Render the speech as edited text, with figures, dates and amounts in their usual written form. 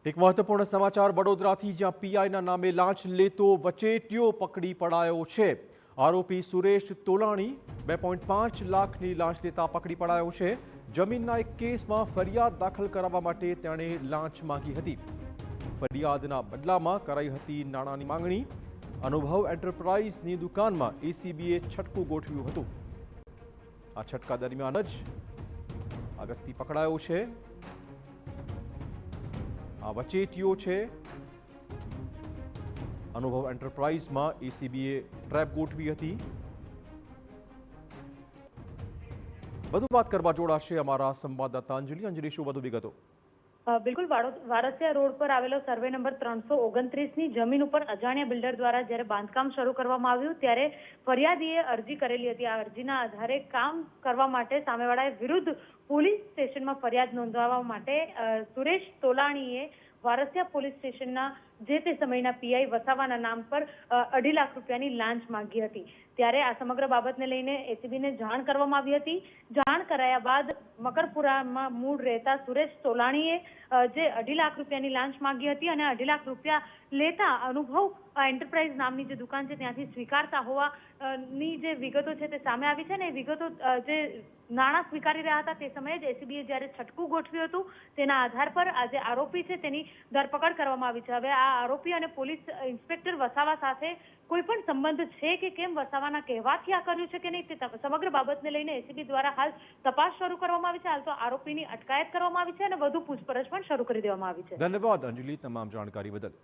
એક મહત્વપૂર્ણ સમાચાર વડોદરાથી, જ્યાં પીઆઈના નામે લાંચ લેતો વચેટિયો પકડી પડાયો છે। આરોપી સુરેશ તોલાણી 2.5 લાખની લાંચ લેતા પકડી પડાયો છે। જમીનના એક કેસમાં ફરિયાદ દાખલ કરાવવા માટે તેણે લાંચ માંગી હતી। ફરિયાદના બદલામાં કરાઈ હતી નાણાંની માંગણી। અનુભવ એન્ટરપ્રાઇઝની દુકાનમાં એસીબીએ છટકું ગોઠવ્યું હતું। આ છટકા દરમિયાન જ આ વ્યક્તિ પકડાયો છે। આ વચેટિયો છે। અનુભવ એન્ટરપ્રાઇઝમાં એસીબીએ ટ્રેપ ગોઠવી હતી। વધુ વાત કરવા જોડાશે અમારા સંવાદદાતા અંજલિ। અંજલિ, શું વધુ વિગતો? બિલકુલ, વારસિયા રોડ પર આવેલો સર્વે નંબર 329ની જમીન ઉપર અજાણ્યા બિલ્ડર દ્વારા જ્યારે બાંધકામ શરૂ કરવામાં આવ્યું ત્યારે ફરિયાદીએ અરજી કરેલી હતી। આ અરજીના આધારે કામ કરવા માટે સામેવાળાએ વિરુદ્ધ પોલીસ સ્ટેશનમાં ફરિયાદ નોંધાવવા માટે સુરેશ તોલાણીએ વારસિયા પોલીસ સ્ટેશનના જે તે સમયના પીઆઈ વસાવાના નામ પર 2.5 લાખ રૂપિયાની લાંચ માંગી હતી। ત્યારે આ સમગ્ર બાબતને લઈને એસીબીને જાણ કરવામાં આવી હતી। જાણ કરાયા બાદ મકરપુરામાં મૂળ રહેતા સુરેશ તોલાણીએ જે 2.5 લાખ રૂપિયાની લાંચ માંગી હતી અને 2.5 લાખ રૂપિયા લેતા અનુભવ એન્ટરપ્રાઇઝ નામની જે દુકાન છે ત્યાંથી સ્વીકારતા હોવાની જે વિગતો છે તે સામે આવી છે। ને એ વિગતો જે નાણાં સ્વીકારી રહ્યા હતા તે સમયે જ એસીબીએ જ્યારે છટકું ગોઠવ્યું હતું તેના આધાર પર આ જે આરોપી છે તેની ધરપકડ કરવામાં આવી છે। હવે આ આરોપી અને પોલીસ ઇન્સ્પેક્ટર વસાવા સાથે કોઈ પણ સંબંધ છે કે કેમ, વસાવાના કહેવાથી આ કર્યું છે કે નહીં, તે સમગ્ર બાબતને લઈને એસીબી દ્વારા હાલ તપાસ શરૂ કરવામાં આવી છે। હાલ તો આરોપીની અટકાયત કરવામાં આવી છે અને વધુ પૂછપરછ પણ શરૂ કરી દેવામાં આવી છે। ધન્યવાદ અંજલિ, તમામ જાણકારી બદલ।